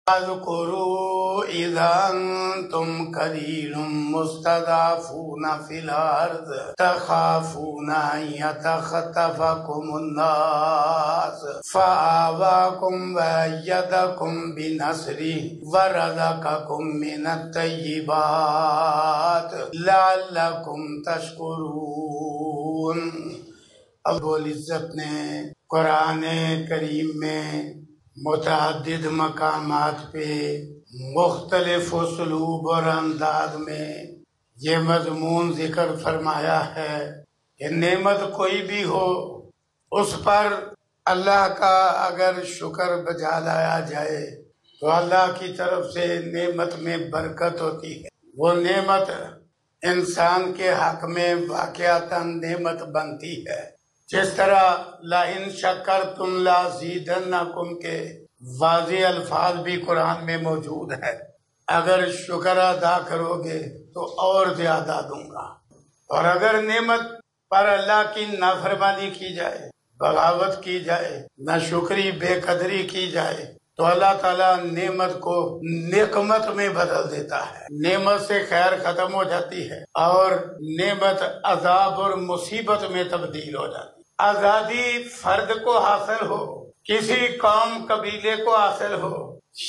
اذکروا اذا انتم قلیل مستضعفون فی الارض تخافون ان یتخطفکم الناس فآواکم وأیدکم بنصرہ ورزقکم من الطیبات لعلکم تشکرون۔ اب العزت نے قرآن کریم میں متعدد مقامات پہ مختلف اسلوب اور انداز میں یہ مضمون ذکر فرمایا ہے کہ نعمت کوئی بھی ہو اس پر اللہ کا اگر شکر بجا لایا جائے تو اللہ کی طرف سے نعمت میں برکت ہوتی ہے۔ وہ نعمت انسان کے حق میں واقعتاً نعمت بنتی ہے، جس طرح لَإِن شَكَرْتُمْ لَأَزِيدَنَّكُمْ کے واضح الفاظ بھی قرآن میں موجود ہے۔ اگر شکر ادا کرو گے تو اور زیادہ دوں گا، اور اگر نعمت پر اللہ کی نافرمانی کی جائے، بغاوت کی جائے، ناشکری بے قدری کی جائے تو اللہ تعالیٰ نعمت کو نقمت میں بدل دیتا ہے، نعمت سے خیر ختم ہو جاتی ہے اور نعمت عذاب اور مصیبت میں تبدیل ہو جاتی ہے۔ آزادی فرد کو حاصل ہو، کسی قوم قبیلے کو حاصل ہو،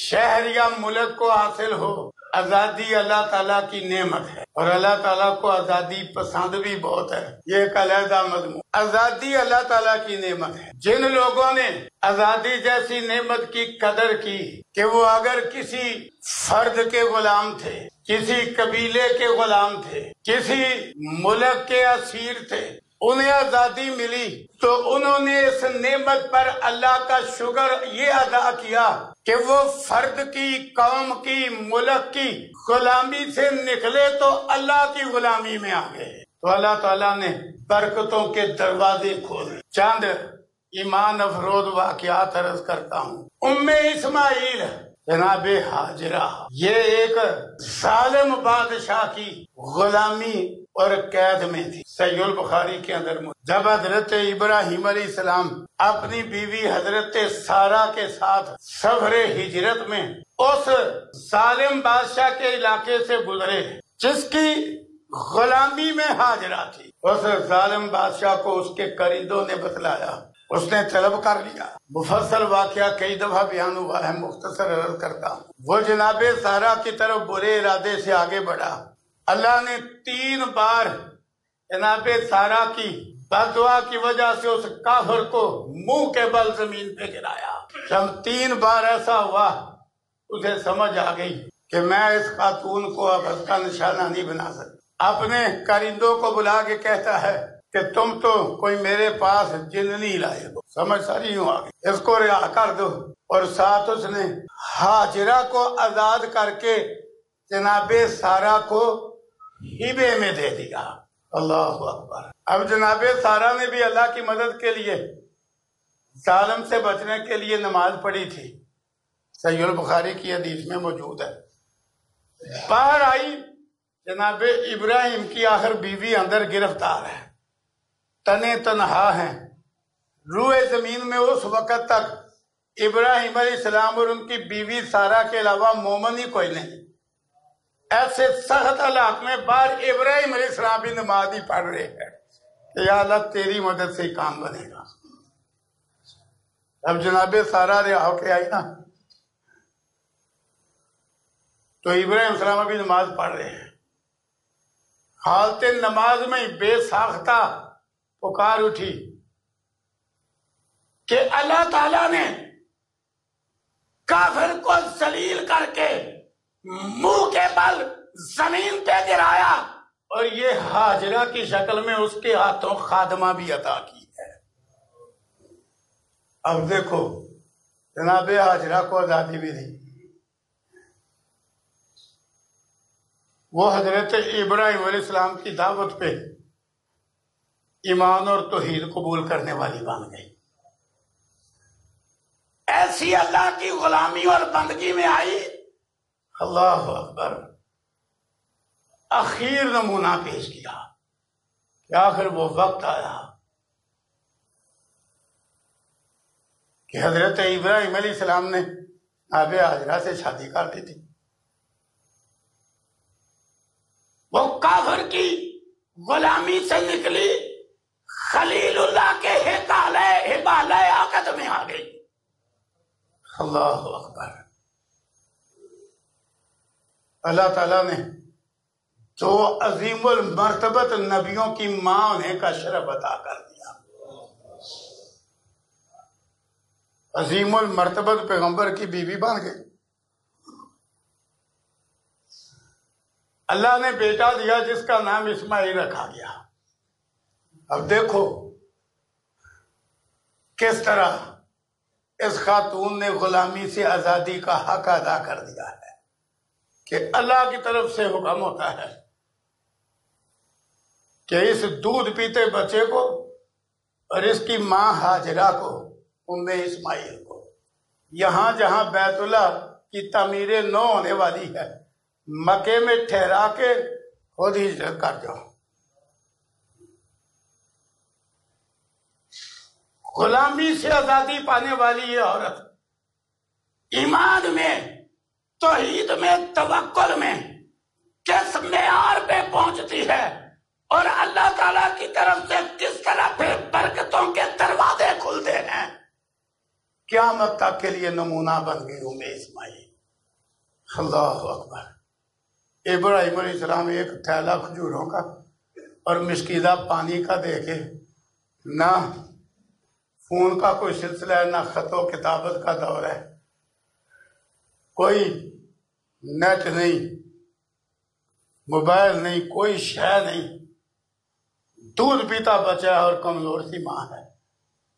شہر یا ملک کو حاصل ہو، آزادی اللہ تعالیٰ کی نعمت ہے، اور اللہ تعالیٰ کو آزادی پسند بھی بہت ہے۔ یہ ایک علیحدہ مضمون۔ آزادی اللہ تعالیٰ کی نعمت ہے۔ جن لوگوں نے آزادی جیسی نعمت کی قدر کی کہ وہ اگر کسی فرد کے غلام تھے، کسی قبیلے کے غلام تھے، کسی ملک کے اسیر تھے، انہیں آزادی ملی تو انہوں نے اس نعمت پر اللہ کا شکر یہ ادا کیا کہ وہ فرد کی، قوم کی، ملک کی غلامی سے نکلے تو اللہ کی غلامی میں آ گئے، تو اللہ تعالیٰ نے برکتوں کے دروازے کھولے۔ چند ایمان افروز واقعات عرض کرتا ہوں۔ اسماعیل جناب ہاجرہ، یہ ایک ظالم بادشاہ کی غلامی اور قید میں تھی۔ صحیح البخاری کے اندر جب حضرت ابراہیم علیہ السلام اپنی بیوی حضرت سارہ کے ساتھ سفر ہجرت میں اس ظالم بادشاہ کے علاقے سے گزرے جس کی غلامی میں ہاجرہ تھی، اس ظالم بادشاہ کو اس کے قریدوں نے بتلایا، اس نے طلب کر لیا۔ مفصل واقعہ کئی دفعہ بیان ہوا ہے، مختصر عرض کرتا ہوں۔ وہ جناب سارہ کی طرف برے ارادے سے آگے بڑھا۔ اللہ نے 3 بار جناب سارہ کی بد دعا کی وجہ سے اس کافر کو منہ کے بل زمین پہ گرایا۔ جب 3 بار ایسا ہوا اسے سمجھ آ گئی کہ میں اس خاتون کو اب اس کا نشانہ نہیں بنا سکتا۔ اپنے کارندوں کو بلا کے کہتا ہے کہ تم تو کوئی میرے پاس جن نہیں لائے ہو، سمجھ ساری ہوں آگے، اس کو رہا کر دو۔ اور ساتھ اس نے ہاجرہ کو آزاد کر کے جناب سارہ کو ہبے میں دے دیا۔ اللہ اکبر۔ اب جناب سارہ نے بھی اللہ کی مدد کے لیے، ظالم سے بچنے کے لیے نماز پڑھی تھی، صحیح البخاری کی حدیث میں موجود ہے۔ باہر آئی، جناب ابراہیم کی آخر بیوی اندر گرفتار ہے، تنے تنہا ہیں، روئے زمین میں اس وقت تک ابراہیم علیہ السلام اور ان کی بیوی سارہ کے علاوہ مومن ہی کوئی نہیں۔ ایسے سخت حالات میں باہر ابراہیم علیہ السلام بھی نماز ہی پڑھ رہے ہیں کہ یا اللہ تیری مدد سے ہی کام بنے گا۔ اب جناب سارہ رہا ہو کے آئی نا تو ابراہیم علیہ السلام بھی نماز پڑھ رہے ہیں۔ حالت نماز میں بے ساختہ پکار اٹھی کہ اللہ تعالیٰ نے کافر کو ذلیل کر کے منہ کے بل زمین پہ گرایا، اور یہ ہاجرہ کی شکل میں اس کے ہاتھوں خادمہ بھی عطا کی ہے۔ اب دیکھو جناب ہاجرہ کو آزادی بھی دی، وہ حضرت ابراہیم علیہ السلام کی دعوت پہ ایمان اور توحید قبول کرنے والی بن گئی۔ ایسی اللہ کی غلامی اور بندگی میں آئی، اللہ اکبر۔ اخیر نمونہ پیش کیا کہ آخر وہ وقت آیا کہ حضرت ابراہیم علیہ السلام نے نابے حاجرہ سے شادی کر دی تھی. وہ کافر کی غلامی سے نکلی، خلیل اللہ کے حبالہ عقد میں آ گئی. اللہ اکبر. اللہ تعالیٰ نے جو عظیم المرتبت نبیوں کی ماں ہونے کا شرف عطا کر دیا. عظیم المرتبت پیغمبر کی بیوی بن گئی. اللہ نے بیٹا دیا جس کا نام اسماعیل رکھا گیا. اب دیکھو کس طرح اس خاتون نے غلامی سے آزادی کا حق ادا کر دیا ہے کہ اللہ کی طرف سے حکم ہوتا ہے کہ اس دودھ پیتے بچے کو اور اس کی ماں ہاجرہ کو، ام اسماعیل کو، یہاں جہاں بیت اللہ کی تعمیر نو ہونے والی ہے مکے میں ٹھہرا کے خود ہجرت کر جاؤ. غلامی سے آزادی پانے والی یہ عورت ایمان میں، توحید میں، توکل میں کس معیار پہ پہنچتی ہے اور اللہ تعالیٰ کی طرف سے کس طرح پھر برکتوں کے دروازے کھلتے ہیں. قیامت تک کے لیے نمونہ بن گئی ام اسماعیل. اللہ اکبر. ابراہیم علیہ السلام ایک تھیلا کھجوروں کا اور مشکیدہ پانی کا دے کے، نہ فون کا کوئی سلسلہ ہے، نہ خط و کتابت کا دور ہے، کوئی نیٹ نہیں، موبائل نہیں، کوئی شے نہیں، دودھ پیتا بچہ ہے اور کمزور سی ماں ہے.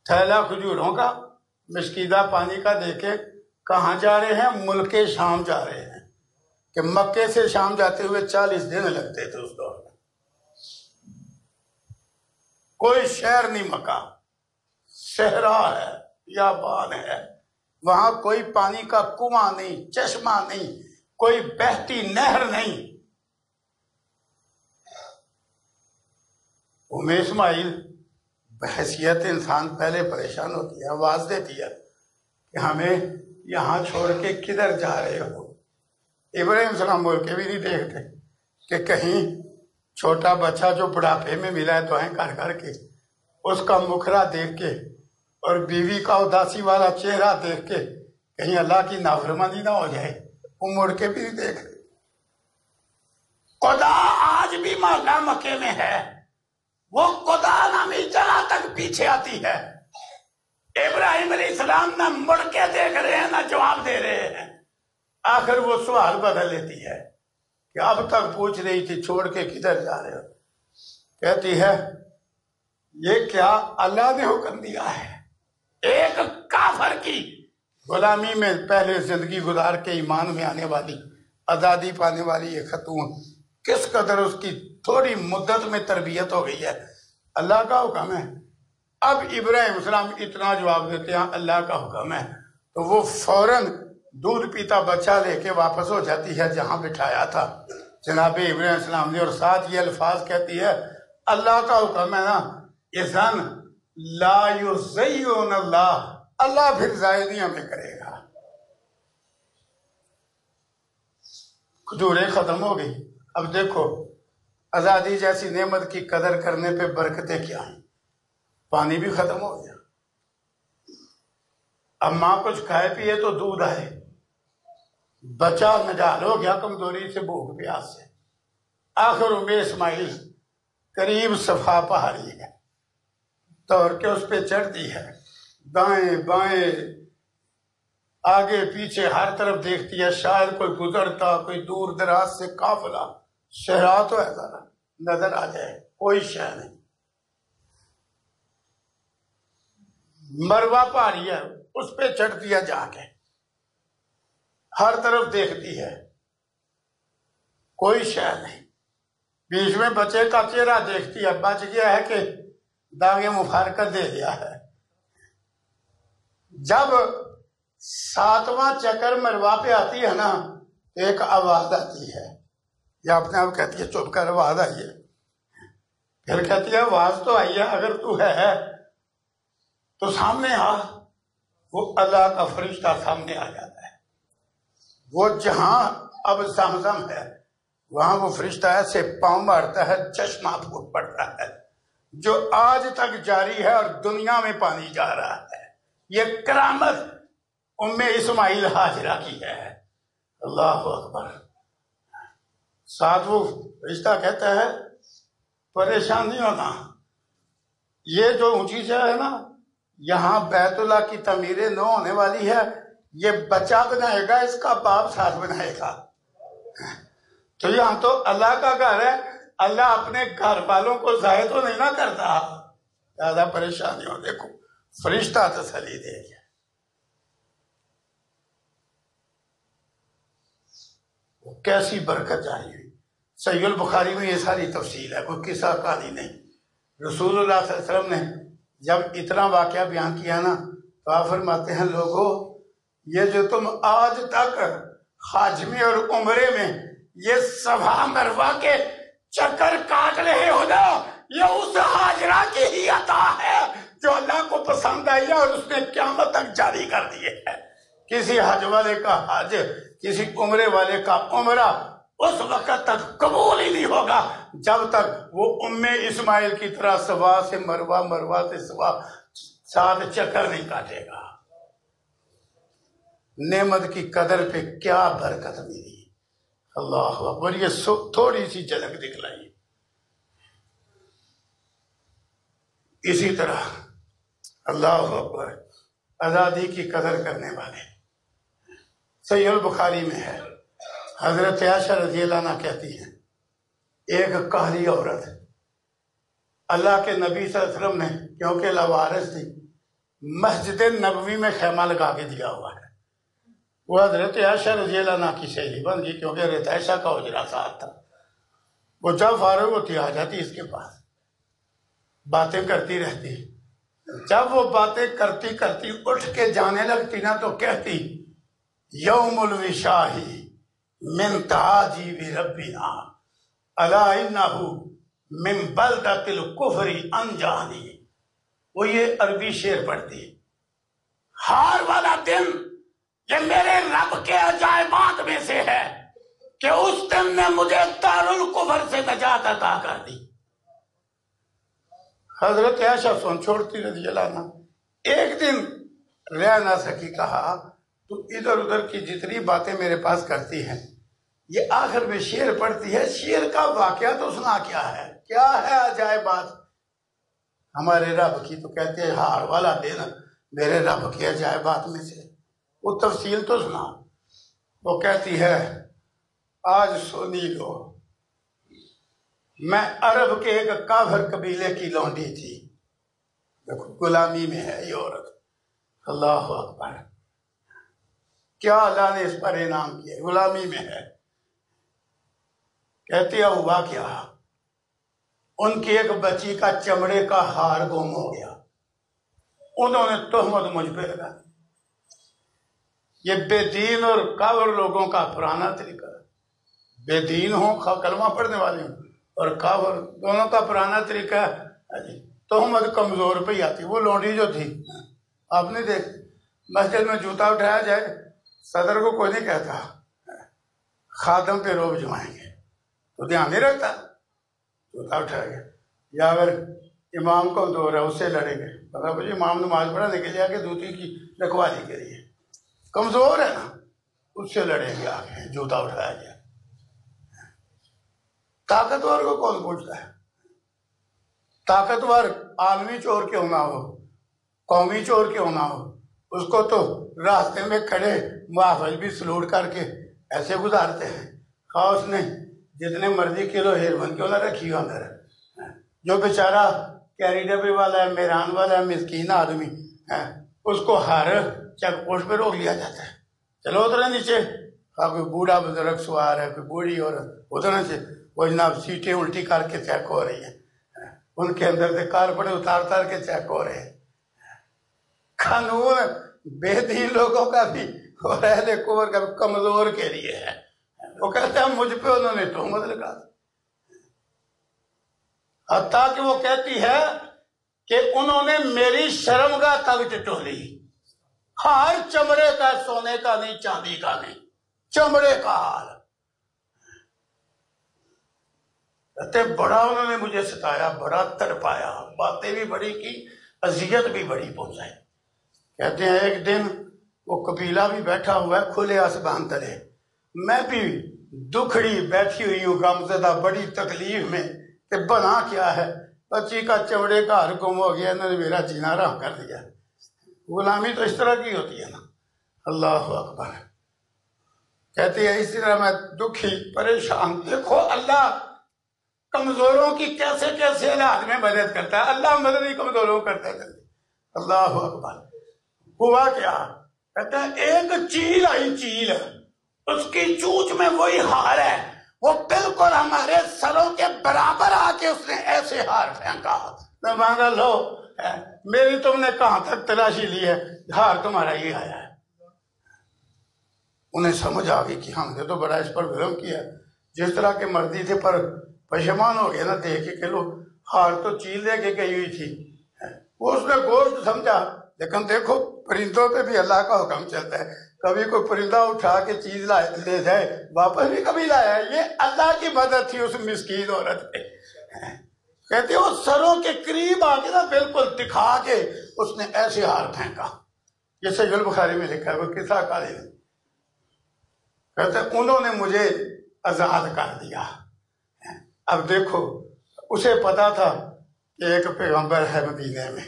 تھیلا کھجوروں کا مشکیدہ پانی کا دے کے کہاں جا رہے ہیں؟ ملک شام جا رہے ہیں کہ مکے سے شام جاتے ہوئے 40 دن لگتے تھے اس دور میں. کوئی شہر نہیں مکہ، صحرا ہے، بیابان ہے، وہاں کوئی پانی کا کنواں نہیں، چشمہ نہیں، کوئی بہتی نہر نہیں. ام اسماعیل بحیثیت انسان پہلے پریشان ہوتی ہے، آواز دیتی ہے کہ ہمیں یہاں چھوڑ کے کدھر جا رہے ہو. ابراہیم السلام بول کے بھی نہیں دیکھتے کہ کہیں چھوٹا بچہ جو بڑھاپے میں ملا ہے دعائیں کر کر کے، اس کا مکھرا دیکھ کے اور بیوی کا اداسی والا چہرہ دیکھ کے کہیں اللہ کی نافرمانی نہ ہو جائے. وہ مڑ کے بھی نہیں دیکھ رہے. خدا آج بھی محلہ مکے میں ہے، وہ خدا نامی جگہ تک پیچھے آتی ہے. ابراہیم علیہ السلام نہ مڑ کے دیکھ رہے ہیں نہ جواب دے رہے ہیں. آخر وہ سوال بدل لیتی ہے کہ اب تک پوچھ رہی تھی چھوڑ کے کدھر جا رہے ہو. کہتی ہے یہ کیا اللہ نے حکم دیا ہے؟ ایک کافر کی غلامی میں پہلے زندگی گزار کے ایمان میں آنے والی، آزادی پانے والی یہ خاتون کس قدر اس کی تھوڑی مدت میں تربیت ہو گئی ہے. اللہ کا حکم ہے. اب ابراہیم السلام اتنا جواب دیتے ہیں اللہ کا حکم ہے تو وہ فوراً دودھ پیتا بچہ لے کے واپس ہو جاتی ہے جہاں بٹھایا تھا جناب ابراہیم السلام نے، اور ساتھ یہ الفاظ کہتی ہے اللہ کا حکم ہے نا، اذن لا یزیون اللہ، اللہ پھر ضائع نہیں ہمیں کرے گا. کھجوریں ختم ہو گئی. اب دیکھو آزادی جیسی نعمت کی قدر کرنے پہ برکتیں کیا ہیں. پانی بھی ختم ہو گیا. اب ماں کچھ کھائے پیے تو دودھ آئے، بچہ نجال ہو گیا کمزوری سے، بھوک پیاس سے. آخر ام اسماعیل قریب صفا پہاڑی ہے، دوڑ کے اس پہ چڑھتی ہے، دائیں بائیں آگے پیچھے ہر طرف دیکھتی ہے شاید کوئی گزرتا، کوئی دور دراز سے قافلہ، صحرا تو ہے ذرا نظر آ جائے، کوئی شے نہیں. مروہ پہاڑی ہے، اس پہ چڑھتی ہے جا کے، ہر طرف دیکھتی ہے، کوئی شے نہیں. بیچ میں بچے کا چہرہ دیکھتی ہے، بچ گیا ہے کہ داغے مفارقت دے دیا ہے. جب 7واں چکر مروہ پہ آتی ہے نا ایک آواز آتی ہے، یا اپنے آپ کہتی ہے چپ کر آواز آئی ہے. پھر کہتی ہے آواز تو آئی ہے، اگر تو ہے تو سامنے آ. وہ اللہ کا فرشتہ سامنے آ جاتا ہے. وہ جہاں اب زمزم ہے وہاں وہ فرشتہ ایسے پاؤں مارتا ہے چشمہ پھوٹ پڑتا ہے، جو آج تک جاری ہے اور دنیا میں پانی جا رہا ہے۔ یہ کرامت ام اسماعیل ہاجرہ کی ہے۔ اللہ اکبر۔ ساتھ وہ فرشتہ کہتا ہے پریشان نہیں ہونا، یہ جو اونچی جگہ ہے نا، یہاں بیت اللہ کی تعمیر نو ہونے والی ہے، یہ بچہ بنائے گا، اس کا باپ ساتھ بنائے گا۔ تو یہاں تو اللہ کا گھر ہے، اللہ اپنے گھر والوں کو ضائع تو نہیں نہ کرتا، زیادہ پریشانی ہو۔ دیکھو فرشتہ تسلی دے گیا۔ کیسی برکت جاری ہوئی۔ صحیح البخاری میں یہ ساری تفصیل ہے، کوئی قصہ کہانی نہیں۔ رسول اللہ صلی اللہ علیہ وسلم نے جب اتنا واقعہ بیان کیا نا تو آپ فرماتے ہیں لوگو یہ جو تم آج تک حج میں اور عمرے میں یہ صفا مروہ کے چکر کاٹ رہے ہو نا، یہ اس ہاجرہ کی ہی عطا ہے جو اللہ کو پسند آئی ہے اور اس نے قیامت تک جاری کر دیے ہے۔ کسی حج والے کا حج، کسی عمرے والے کا عمرہ اس وقت تک قبول ہی نہیں ہوگا جب تک وہ ام اسماعیل کی طرح صفا سے مروہ، مروہ سے صفا 7 چکر نہیں کاٹے گا۔ نعمت کی قدر پہ کیا برکت ملی۔ اللہ اکبر۔ یہ تھوڑی سی جھلک دکھلائی۔ اسی طرح اللہ اکبر آزادی کی قدر کرنے والے، صحیح البخاری میں ہے، حضرت عائشہ رضی اللہ عنہ کہتی ہیں ایک قہری عورت اللہ کے نبی صلی اللہ علیہ وسلم نے، کیونکہ لاوارث تھی، مسجد نبوی میں خیمہ لگا کے دیا ہوا ہے۔ وہ حضرت عائشہ رضی اللہ عنہ کی سہیلی بن گئی، کیونکہ حضرت عائشہ کا حجرہ ساتھ تھا۔ وہ جب فارغ ہوتی آ جاتی اس کے پاس، باتیں کرتی رہتی۔ جب وہ باتیں کرتی کرتی اٹھ کے جانے لگتی نا تو کہتی یوم الوشاہی من تعاجیب ربنا الا انہ من بلدۃ الکفر انجانی۔ وہ یہ عربی شعر پڑھتی، ہار والا دن یہ میرے رب کے عجائبات میں سے ہے کہ اس دن نے مجھے دارالکفر سے نجات عطا کر دی۔ حضرت عائشہ سن چھوڑتی رضی اللہ عنہ، ایک دن رہ نہ سکی، کہا تو ادھر ادھر کی جتنی باتیں میرے پاس کرتی ہیں یہ آخر میں شعر پڑھتی ہے، شعر کا واقعہ تو سنا کیا ہے عجائبات ہمارے رب کی؟ تو کہتے ہیں ہار والا دن میرے رب کی عجائبات میں سے، وہ تفصیل تو سنا۔ وہ کہتی ہے آج سنی لو، میں عرب کے ایک کافر قبیلے کی لونڈی تھی، دیکھو غلامی میں ہے یہ عورت۔ اللہ اکبر، کیا اللہ نے اس پر انعام کیا، غلامی میں ہے۔ کہتی ہے ہوا کیا، ان کی ایک بچی کا چمڑے کا ہار گم ہو گیا، انہوں نے تہمت مجھ پہ لگا دی۔ یہ بے دین اور کافر لوگوں کا پرانا طریقہ ہے، بے دین ہوں کلمہ پڑھنے والے ہوں اور کافر دونوں کا پرانا طریقہ ہے۔ تہمت کمزور پہ ہی آتی۔ وہ لونڈی جو تھی، آپ نے دیکھ مسجد میں جوتا اٹھایا جائے صدر کو کوئی نہیں کہتا خادم پہ روب جمائیں گے، تو دھیان نہیں رکھتا، جوتا اٹھایا گیا۔ یا اگر امام کمزور ہے اس سے لڑیں گے، پتا مجھے امام نماز پڑھانے کے لیے آگے دوسری کی رکھوالی کے لیے کمزور ہے نا، اس سے لڑیں گے آگے، جوتا اٹھایا گیا۔ طاقتور کو کون پوچھتا ہے؟ طاقتور عالمی چور کیوں نہ ہو، قومی چور کیوں نہ ہو، اس کو تو راستے میں کھڑے محافظ بھی سلوٹ کر کے ایسے گزارتے ہیں، خواہ اس نے جتنے مرضی کلو ہیروین کیوں نہ رکھی ہو اندر۔ جو بیچارہ کیری ڈبے والا ہے، میران والا ہے، مسکین آدمی ہے، اس کو ہر چیک پوسٹ پہ روک لیا جاتا ہے، چلو اترے نیچے۔ کوئی بوڑھا بزرگ سوار ہے، کوئی بوڑھی عورت، اترنے سے وہ جناب سیٹیں الٹی کر کے چیک ہو رہی ہیں، ان کے اندر سے کارپڑے اتار کے چیک ہو رہے ہیں۔ قانون بے دین لوگوں کا بھی اور اہل کفر کا بھی کمزور کے لیے ہے۔ وہ کہتے ہیں مجھ پہ انہوں نے تہمت لگا دی، حتیٰ کہ وہ کہتی ہے کہ انہوں نے میری شرمگاہ تک ٹٹولی، ہار چمڑے کا، سونے کا نہیں، چاندی کا نہیں، چمڑے کا حال. کہتے بڑا انہوں نے مجھے ستایا، بڑا تڑپایا، باتیں بھی بڑی کی، اذیت بھی بڑی پہنچائی. کہتے ہیں ایک دن وہ قبیلہ بھی بیٹھا ہوا ہے کھلے آسمان تلے، میں بھی دکھڑی بیٹھی ہوئی ہوں غمزدہ بڑی تکلیف میں کہ بنا کیا ہے، بچی کا چمڑے کا ہر گم ہو گیا، انہوں نے میرا جینا حرام کر دیا. غلامی تو اس طرح کی ہوتی ہے نا. اللہ اکبر. کہتے ہیں اسی طرح میں دکھی پریشان. دیکھو اللہ کمزوروں کی کیسے کیسے حالات میں مدد کرتا ہے. اللہ مدد ہی کمزوروں کرتا ہے. اللہ اکبر. ہوا کیا؟ کہتا ہے ایک چیل آئی، چیل، اس کی چونچ میں وہی ہار ہے، وہ بالکل ہمارے سروں کے برابر آ کے اس نے ایسے ہار پھینکا. میں مانگا لو میری تم نے کہاں تک تلاشی لی ہے، ہار تمہارا یہ آیا ہے. انہیں سمجھ آ گئی کہ ہم نے تو بڑا اس پر ظلم کیا. جس طرح کے مردی تھے پر پشیمان ہو گئے نا دیکھ کے لو ہار تو چیل دے کے گئی ہوئی تھی. وہ اس نے گوشت سمجھا. لیکن دیکھو پرندوں پہ بھی اللہ کا حکم چلتا ہے. کبھی کوئی پرندہ اٹھا کے چیز لے جائے واپس بھی کبھی لایا. یہ اللہ کی مدد تھی اس مسکین عورت پہ. کہتے ہیں وہ سروں کے قریب آ کے نا بالکل دکھا کے اس نے ایسے ہار پھینکا. یہ صحیح البخاری میں لکھا ہے، وہ قصہ قاری میں. کہتے ہیں انہوں نے مجھے آزاد کر دیا. اب دیکھو اسے پتا تھا کہ ایک پیغمبر ہے مدینے میں،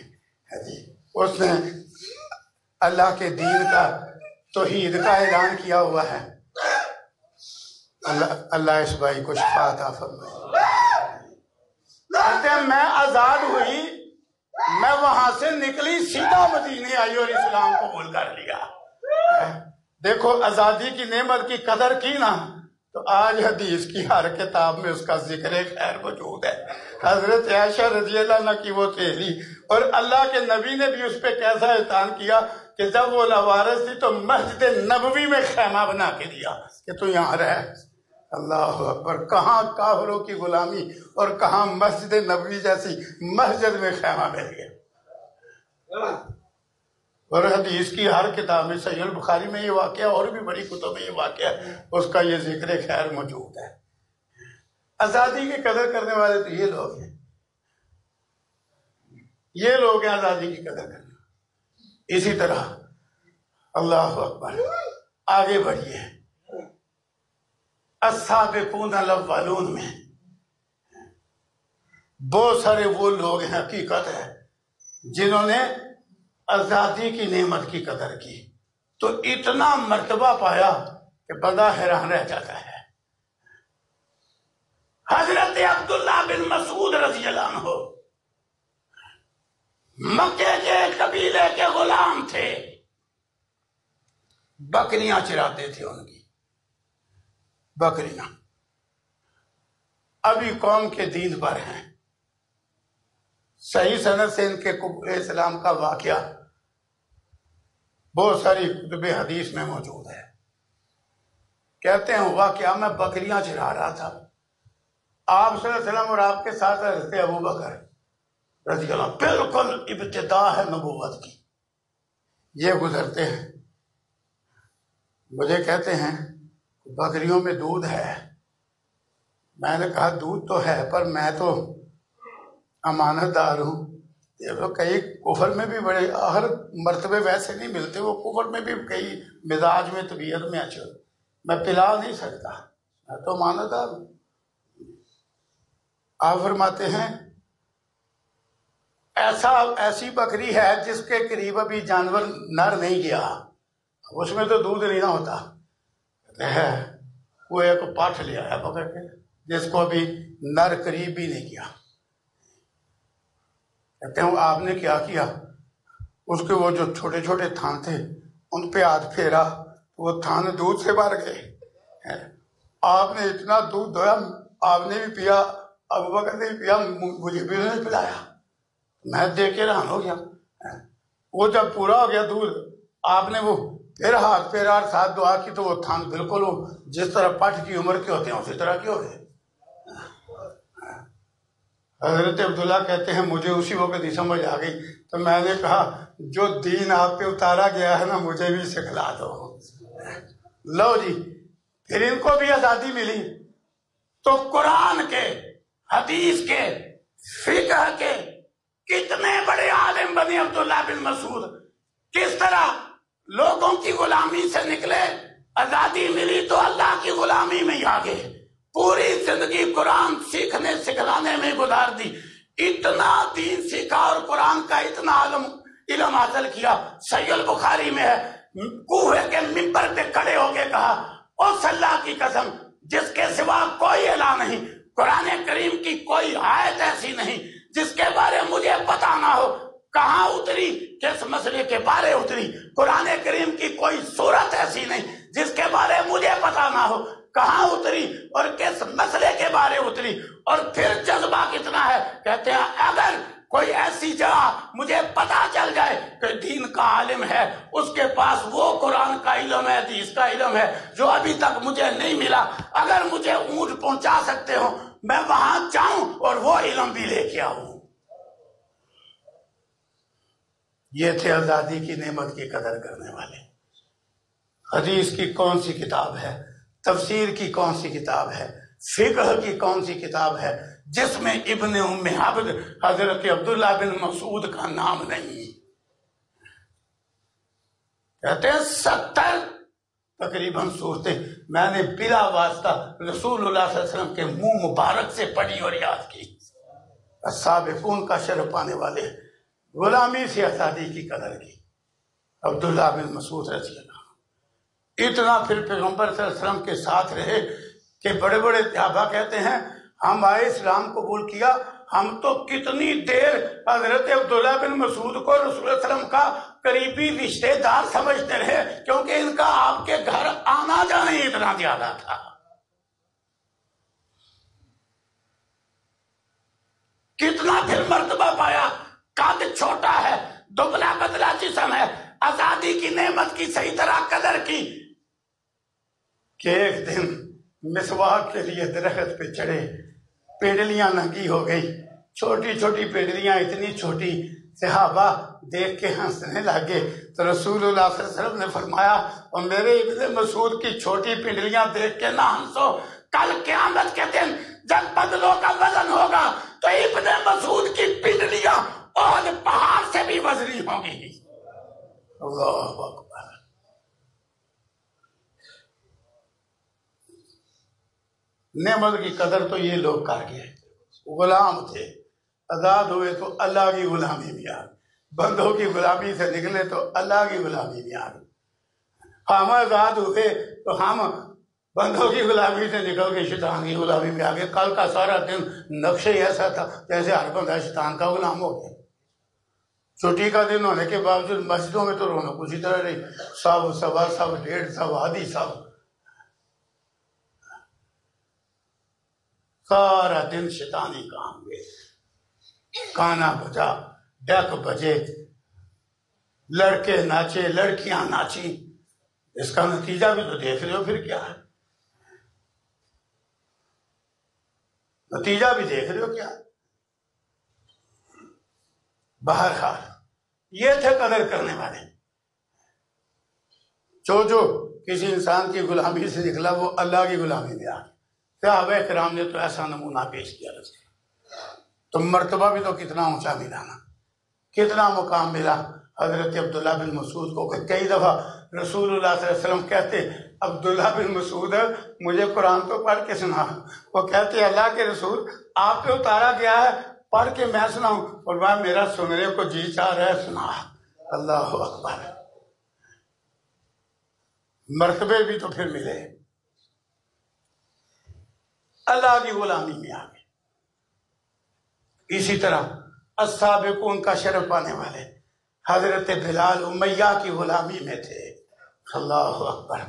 اس نے اللہ کے دین کا توحید کا اعلان کیا ہوا ہے. اللہ اس بھائی کو شفا عطا فرمائے. کہتے ہیں میں آزاد ہوئی، میں وہاں سے نکلی سیدھا مدینے آئی اور اسلام قبول کر لیا. دیکھو آزادی کی نعمت کی قدر کی نا تو آج حدیث کی ہر کتاب میں اس کا ذکر خیر موجود ہے. حضرت عائشہ رضی اللہ عنہ کی وہ سہیلی، اور اللہ کے نبی نے بھی اس پہ کیسا احسان کیا کہ جب وہ لاوارث تھی تو مسجد نبوی میں خیمہ بنا کے دیا کہ تو یہاں رہ. اللہ اکبر. کہاں کافروں کی غلامی اور کہاں مسجد نبوی جیسی مسجد میں خیمہ مل گیا. اور حدیث کی ہر کتاب میں، صحیح البخاری میں یہ واقعہ، اور بھی بڑی کتب میں یہ واقعہ، اس کا یہ ذکر خیر موجود ہے. آزادی کی قدر کرنے والے تو یہ لوگ ہیں، یہ لوگ ہیں آزادی کی قدر کرنے. اسی طرح اللہ اکبر آگے بڑھیے. السابقون الاولون میں بہت سارے وہ لوگ ہیں، حقیقت ہے، جنہوں نے آزادی کی نعمت کی قدر کی تو اتنا مرتبہ پایا کہ بندہ حیران رہ جاتا ہے. حضرت عبداللہ بن مسعود رضی اللہ عنہ مکے کے قبیلے کے غلام تھے، بکریاں چراتے تھے. ان کی بکریاں ابھی قوم کے دین پر ہیں. صحیح سند سے ان کے قبول اسلام کا واقعہ بہت ساری کتب حدیث میں موجود ہے. کہتے ہیں ہوا کیا، میں بکریاں چرا رہا تھا، آپ صلی اللہ علیہ وسلم اور آپ کے ساتھ حضرت ابو بکر رضی اللہ بالکل ابتدا ہے نبوت کی، یہ گزرتے ہیں. مجھے کہتے ہیں بکریوں میں دودھ ہے. میں نے کہا دودھ تو ہے پر میں تو امانت دار ہوں. کئی کفر میں بھی بڑے ہر مرتبے ویسے نہیں ملتے، وہ کفر میں بھی کئی مزاج میں طبیعت میں اچھے، میں پلا نہیں سکتا، میں تو امانت دار ہوں. آپ فرماتے ہیں ایسی بکری ہے جس کے قریب ابھی جانور نر نہیں گیا، اس میں تو دودھ نہیں نہ ہوتا. وہ ایک پاٹھ لے آیا پکڑ کے جس کو ابھی نر قریب بھی نہیں گیا. کہتے ہیں آپ نے کیا کیا، اس کے وہ جو چھوٹے چھوٹے تھان تھے ان پہ ہاتھ پھیرا، وہ تھان دودھ سے بھر گئے. آپ نے اتنا دودھ دھویا، آپ نے بھی پیا، ابو بکر نے بھی پیا، مجھے بھی نہیں پلایا. میں دیکھ کے حیران ہو گیا. وہ جب پورا ہو گیا دودھ، آپ نے وہ پھر ہاتھ پھیرا اور ساتھ دعا کی تو وہ تھان بالکل وہ جس طرح پٹ کی عمر کے ہوتے ہیں اسی طرح کے ہو گئے. حضرت عبداللہ کہتے ہیں مجھے اسی وقت ہی سمجھ آ گئی تو میں نے کہا جو دین آپ پہ اتارا گیا ہے نا مجھے بھی سکھلا دو. لو جی پھر ان کو بھی آزادی ملی تو قرآن کے، حدیث کے، فقہ کے کتنے بڑے عالم بنے عبداللہ بن مسعود، کس طرح لوگوں کی غلامی سے نکلے، آزادی ملی تو اللہ کی غلامی میں ہی آگے، پوری زندگی قرآن سیکھنے سکھلانے میں گزار دی، اتنا دین سیکھا اور قرآن کا اتنا علم حاصل کیا۔ صحیح البخاری میں ہے، کوفے کے ممبر پہ کھڑے ہو کے کہا، اس اللہ کی قسم جس کے سوا کوئی الہ نہیں، قرآن کریم کی کوئی آیت ایسی نہیں جس کے بارے مجھے پتا نہ ہو، کہاں اتری، کس مسئلے کے بارے اتری، قرآن کریم کی کوئی سورت ایسی نہیں جس کے بارے مجھے پتا نہ ہو، کہاں اتری اور کس مسئلے کے بارے اتری۔ اور پھر جذبہ کتنا ہے، کہتے ہیں اگر کوئی ایسی جگہ مجھے پتا چل جائے کہ دین کا عالم ہے، اس کے پاس وہ قرآن کا علم ہے، حدیث کا علم ہے جو ابھی تک مجھے نہیں ملا، اگر مجھے اونٹ پہنچا سکتے ہو میں وہاں جاؤں اور وہ علم بھی لے کے آؤں۔ یہ تھے آزادی کی نعمت کی قدر کرنے والے۔ حدیث کی کون سی کتاب ہے، تفسیر کی کون سی کتاب ہے، فقہ کی کون سی کتاب ہے جس میں ابن ام عبد حضرت عبداللہ بن مسعود کا نام نہیں؟ کہتے ہیں 70 تقریباً صورتیں میں نے بلا واسطہ رسول اللہ صلی اللہ علیہ وسلم کے منہ مبارک سے پڑھی اور یاد کی۔ السابقون کا شرف پانے والے، غلامی سے آزادی کی قدر کی، عبداللہ بن مسعود رضی اللہ عنہ۔ اتنا پھر پیغمبر صلی اللہ علیہ وسلم کے ساتھ رہے کہ بڑے بڑے صحابہ کہتے ہیں ہم آئے اسلام قبول کیا، ہم تو کتنی دیر حضرت عبداللہ بن مسعود کو رسول اللہ علیہ وسلم کا قریبی رشتہ دار سمجھتے رہے، کیونکہ ان کا آپ کے گھر آنا جانا ہی اتنا زیادہ تھا۔ کتنا پھر مرتبہ پایا، قد چھوٹا ہے، دبلا پتلا جسم ہے، آزادی کی نعمت کی صحیح طرح قدر کی کہ ایک دن مسواک کے لیے درخت پہ چڑھے، پنڈلیاں ننگی ہو گئی، چھوٹی چھوٹی پنڈلیاں، اتنی چھوٹی، صحابہ دیکھ کے ہنسنے لگے تو رسول اللہ صلی اللہ علیہ وسلم نے فرمایا اور میرے ابن مسعود کی چھوٹی پنڈلیاں دیکھ کے نہ ہنسو، کل قیامت کے دن جب بدلوں کا وزن ہوگا تو ابن مسعود کی پنڈلیاں احد پہاڑ سے بھی وزنی ہوں گی۔ اللہ اکبر۔ نعمت کی قدر تو یہ لوگ کر گئے، غلام تھے، آزاد ہوئے تو اللہ کی غلامی میں آ گئے، بندوں کی غلامی سے نکلے تو اللہ کی غلامی میں آ گئے۔ ہم آزاد ہوئے تو ہم بندوں کی غلامی سے نکل کے شیطان کی غلامی میں آ گئے۔ کل کا سارا دن نقشہ ایسا تھا جیسے ہر بندہ شیطان کا غلام ہو گیا۔ چھٹی کا دن ہونے کے باوجود مسجدوں میں تو رونق اسی طرح رہی، سب سوا سب ڈیڑھ سب آدھی سب، سارا دن شیطانی کام ہوئے، گانا بجا، ڈیک بجے، لڑکے ناچے، لڑکیاں ناچی، اس کا نتیجہ بھی تو دیکھ رہے ہو پھر کیا ہے، نتیجہ بھی دیکھ رہے ہو کیا۔ بہرحال یہ تھے قدر کرنے والے، جو کسی انسان کی غلامی سے نکلا وہ اللہ کی غلامی میں آ گیا۔ صحابہ کرام نے تو ایسا نمونہ پیش کیا تو مرتبہ بھی تو کتنا اونچا ملا نا، کتنا مقام ملا حضرت عبداللہ بن مسعود کو۔ کئی دفعہ رسول اللہ صلی اللہ علیہ وسلم کہتے عبداللہ بن مسعود مجھے قرآن تو پڑھ کے سنا، وہ کہتے اللہ کے رسول آپ پہ اتارا گیا ہے، پڑھ کے میں سناؤں، اور وہ میرا سننے کو جی چاہ رہا ہے، سنا۔ اللہ اکبر۔ مرتبے بھی تو پھر ملے، اللہ کی غلامی میں آ گئے۔ اسی طرح السابقون کا شرف پانے والے حضرت بلال امیہ کی غلامی میں تھے۔ اللہ اکبر۔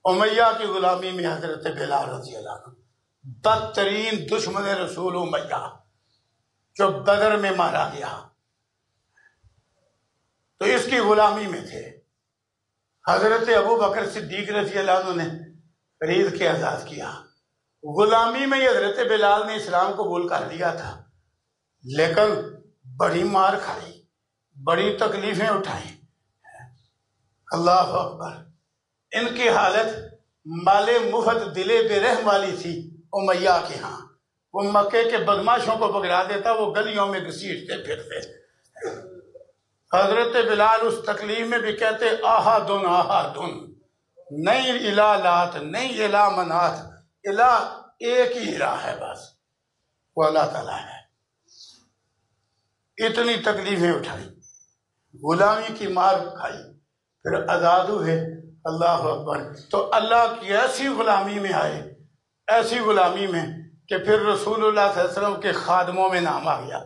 امیہ کی غلامی میں حضرت بلال رضی اللہ عنہ، بدترین دشمن رسول امیہ جو بدر میں مارا گیا، تو اس کی غلامی میں تھے۔ حضرت ابو بکر صدیق رضی اللہ عنہ نے خرید کے آزاد کیا، غلامی میں ہی حضرت بلال نے اسلام قبول کر لیا تھا، لیکن بڑی مار کھائی، بڑی تکلیفیں اٹھائیں۔ اللہ اکبر۔ ان کی حالت مال مفت دلے بے رحم والی تھی امیہ کے ہاں، وہ مکے کے بدماشوں کو پکڑا دیتا، وہ گلیوں میں گھسیٹتے پھرتے۔ حضرت بلال اس تکلیف میں بھی کہتے احدن احدن، نہیں الہ لات، نہیں الہ منات، الہ ایک ہی الہ ہے بس، وہ اللہ تعالیٰ ہے۔ اتنی تکلیفیں اٹھائی، غلامی کی مار کھائی، پھر آزاد ہوئے۔ اللہ اکبر۔ تو اللہ کی ایسی غلامی میں آئے، ایسی غلامی میں کہ پھر رسول اللہ صلی اللہ علیہ وسلم کے خادموں میں نام آ گیا،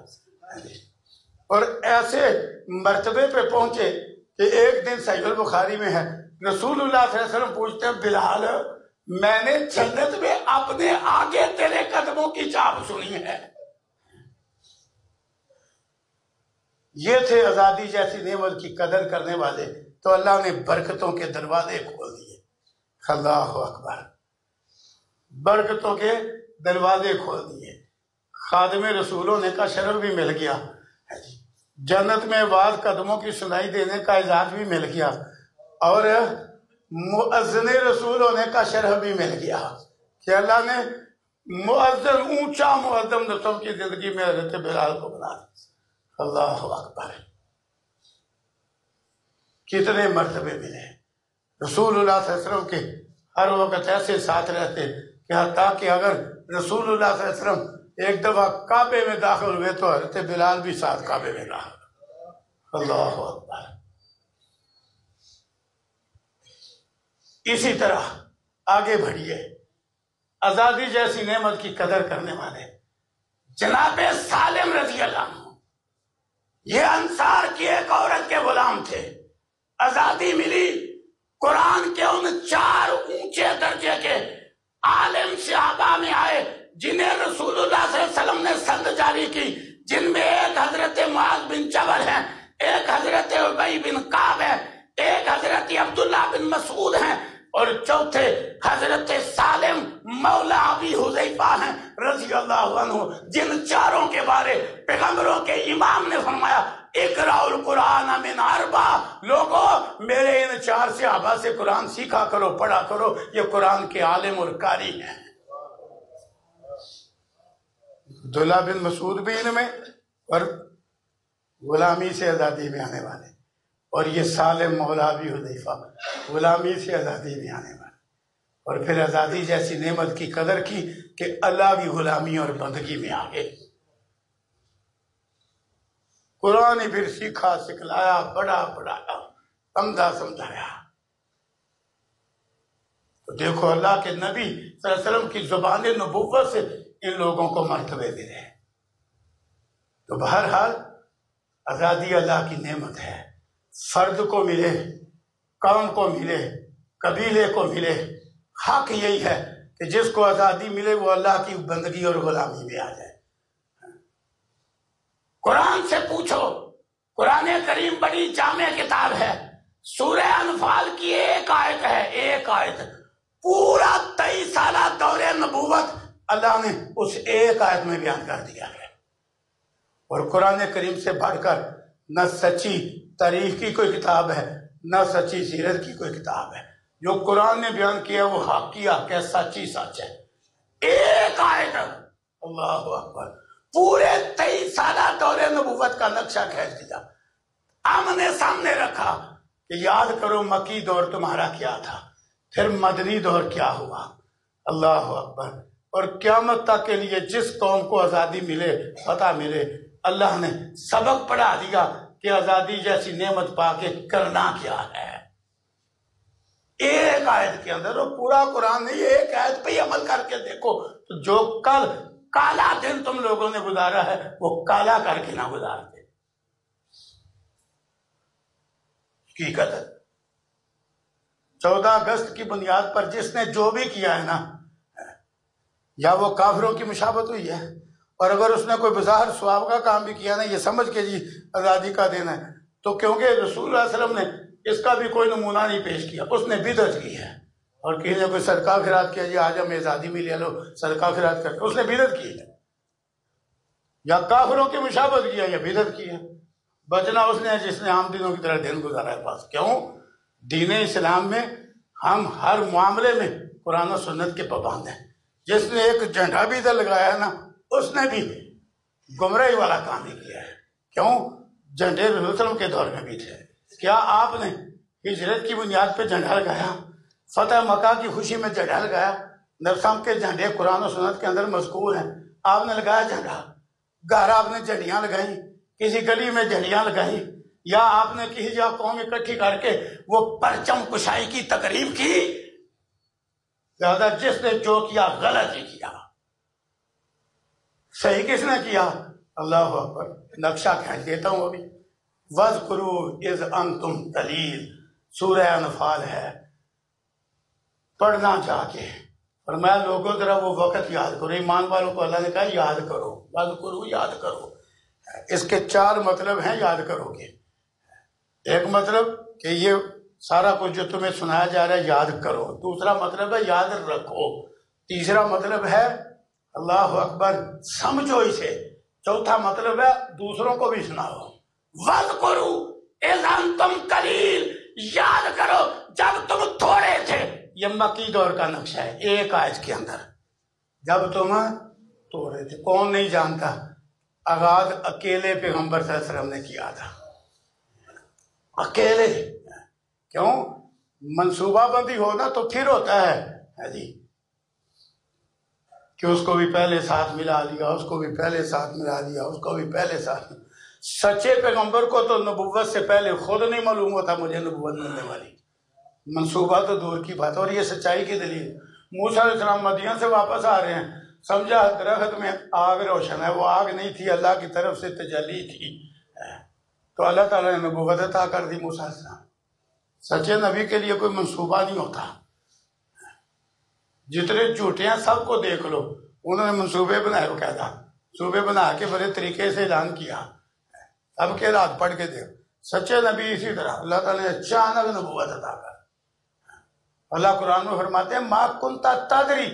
اور ایسے مرتبے پہ پہنچے کہ ایک دن صحیح البخاری میں ہے، رسول اللہ صلی اللہ علیہ وسلم پوچھتے ہیں بلال میں نے جنت میں اپنے آگے تیرے قدموں کی چاپ سنی ہے۔ یہ تھے آزادی جیسی نعمت کی قدر کرنے والے، تو اللہ نے برکتوں کے دروازے کھول دیے۔ اللہ اکبر، برکتوں کے دروازے کھول دیے، خادم رسول ہونے کا شرف بھی مل گیا، جنت میں بعض قدموں کی سنائی دینے کا اعزاز بھی مل گیا، اور مؤذن رسول ہونے کا شرف بھی مل گیا کہ اللہ نے مؤذن، اونچا مؤذن نسل کی زندگی میں حضرت بلال کو بنا دیا۔ اللہ اکبر، کتنے مرتبے ملے۔ رسول اللہ صلی اللہ علیہ وسلم کے ہر وقت ایسے ساتھ رہتے کہ حتیٰ کہ اگر رسول اللہ صلی اللہ علیہ وسلم ایک دفعہ کعبے میں داخل ہوئے تو حضرت بلال بھی ساتھ کعبے میں داخل۔ اللہ اکبر۔ اسی طرح آگے بڑھیے، آزادی جیسی نعمت کی قدر کرنے والے جناب سالم رضی اللہ عنہ، یہ انصار کی ایک عورت کے غلام تھے، آزادی ملی، قرآن کے ان 4 اونچے درجے کے عالم صحابہ میں آئے جنہیں رسول اللہ صلی اللہ علیہ وسلم نے سند جاری کی، جن میں ایک حضرت معاذ بن جبل ہیں، ایک حضرت ابی بن کعب ہے، ایک حضرت عبداللہ بن مسعود ہیں، اور چوتھے حضرت سالم مولا ابی حذیفہ ہیں رضی اللہ عنہ، جن 4 کے بارے پیغمبروں کے امام نے فرمایا اقرأ القرآن من 4، لوگوں میرے ان 4 صحابہ سے قرآن سیکھا کرو، پڑھا کرو، یہ قرآن کے عالم اور قاری ہیں۔ عبداللہ بن مسعود بھی ان میں، اور غلامی سے آزادی میں آنے والے، اور یہ سالم مولا ابی حذیفہ غلامی سے آزادی میں آنے والے، اور پھر آزادی جیسی نعمت کی قدر کی کہ اللہ کی غلامی اور بندگی میں آگے قرآن پھر سیکھا، سکھلایا، بڑا پڑھایا، سمجھا سمجھایا۔ تو دیکھو اللہ کے نبی صلی اللہ علیہ وسلم کی زبان نبوت سے ان لوگوں کو مرتبے ملے۔ تو بہرحال آزادی اللہ کی نعمت ہے، فرد کو ملے، قوم کو ملے، قبیلے کو ملے، حق یہی ہے کہ جس کو آزادی ملے وہ اللہ کی بندگی اور غلامی میں آ جائے۔ قرآن سے پوچھو، قرآن کریم بڑی جامع کتاب ہے، سورہ انفال کی ایک آیت ہے، ایک آیت، پورا 23 سالہ دور نبوت اللہ نے اس ایک آیت میں بیان کر دیا ہے۔ اور قرآن کریم سے بڑھ کر نہ سچی تاریخ کی کوئی کتاب ہے، نہ سچی سیرت کی کوئی کتاب ہے۔ جو قرآن نے بیان کیا وہ حق کی حق ہے، سچی سچ ہے۔ ایک آیت، اللہ اکبر، پورے 23 سالہ دور نبوت کا نقشہ کھینچ دیا، آمنے سامنے رکھا کہ یاد کرو مکی دور تمہارا کیا تھا، پھر مدنی دور کیا ہوا۔ اللہ اکبر۔ اور قیامت تک کے لیے جس قوم کو آزادی ملے، پتہ ملے، اللہ نے سبق پڑھا دیا کہ آزادی جیسی نعمت پا کے کرنا کیا ہے۔ ایک آیت کے اندر، اور پورا قرآن نہیں، ایک آیت پہ ہی عمل کر کے دیکھو تو جو کل کالا دن تم لوگوں نے گزارا ہے وہ کالا کر کے نہ گزارتے۔ کی قدر 14 اگست کی بنیاد پر جس نے جو بھی کیا ہے نا، یا وہ کافروں کی مشابہت ہوئی ہے، اور اگر اس نے کوئی بظاہر ثواب کا کام بھی کیا نا، یہ سمجھ کے جی آزادی کا دن ہے، تو کیونکہ رسول اللہ علیہ وسلم نے اس کا بھی کوئی نمونہ نہیں پیش کیا، اس نے بدعت کی ہے۔ اور کسی نے کوئی صدقہ خیرات کیا، جی آج ہمیں آزادی ملی ہے، لو صدقہ خیرات کر کے، اس نے بدعت کی ہے، یا کافروں کی مشابہت کیا یا بدعت کی ہے۔ بچنا اس نے جس نے عام دنوں کی طرح دن گزارا ہے۔ پاس کیوں؟ دین اسلام میں ہم ہر معاملے میں قرآن و سنت کے پابند ہیں. جس نے ایک جھنڈا بھی ادھر لگایا ہے نا اس نے بھی گمراہی والا کام ہی کیا ہے. کیوں؟ جھنڈے رسول اللہ صلی اللہ علیہ وسلم کے دور میں بھی تھے. کیا آپ نے ہجرت کی بنیاد پہ جھنڈا لگایا؟ فتح مکہ کی خوشی میں جھنڈا لگایا؟ نبی کے جھنڈے قرآن و سنت کے اندر مذکور ہیں. آپ نے لگایا جھنڈا، گھر آپ نے جھنڈیاں لگائیں، کسی گلی میں جھنڈیاں لگائیں، یا آپ نے کسی جگہ قوم اکٹھی کر کے وہ پرچم کشائی کی تقریب کی؟ زیادہ جس نے جو کیا غلط ہی کیا. صحیح کس نے کیا؟ اللہ اکبر. نقشہ کھینچ دیتا ہوں ابھی. وَاذْكُرُوا إِذْ أَنْتُمْ قَلِيلٌ، سورہ انفال ہے، پڑھنا جا کے. فرمایا لوگوں ذرا وہ وقت یاد کرو. ایمان والوں کو اللہ نے کہا یاد کرو. وَاذْكُرُوا، یاد کرو. اس کے 4 مطلب ہیں یاد کرو کے. ایک مطلب کہ یہ سارا کچھ جو تمہیں سنایا جا رہا ہے یاد کرو. دوسرا مطلب ہے یاد رکھو. تیسرا مطلب ہے اللہ اکبر سمجھو اسے. چوتھا مطلب ہے دوسروں کو بھی سناؤ. وَاذْكُرُوا إِذْ أَنْتُمْ قَلِيلٌ، یاد کرو جب تم تھوڑے تھے. یہ مکی دور کا نقشہ ہے ایک آیت کے اندر. جب تم تھوڑے تھے. کون نہیں جانتا آغاز اکیلے پیغمبر صلی اللہ علیہ وسلم نے کیا تھا. اکیلے. کیوں؟ منصوبہ بندی ہونا تو پھر ہوتا ہے جی کہ اس کو بھی پہلے ساتھ ملا لیا، اس کو بھی پہلے ساتھ ملا لیا، اس کو بھی پہلے ساتھ. سچے پیغمبر کو تو نبوت سے پہلے خود نہیں معلوم ہوتا مجھے نبوت ملنے والی. منصوبہ تو دور کی بات. اور یہ سچائی کی دلیل. موسیٰ علیہ السلام مدین سے واپس آ رہے ہیں، سمجھا درخت میں آگ روشن ہے. وہ آگ نہیں تھی، اللہ کی طرف سے تجلی تھی. تو اللہ تعالیٰ نے نبوت عطا کر دی موسیٰ علیہ السلام. سچے نبی کے لیے کوئی منصوبہ نہیں ہوتا. جتنے جھوٹے ہیں سب کو دیکھ لو، انہوں نے منصوبے بنائے. وہ کہتا منصوبے بنا کے بڑے طریقے سے اعلان کیا. اب کے رات پڑھ کے دیکھ. سچے نبی اسی طرح اللہ تعالیٰ نے اچانک نبوت عطا کر. اللہ قرآن میں فرماتے ہیں ما کنت تدری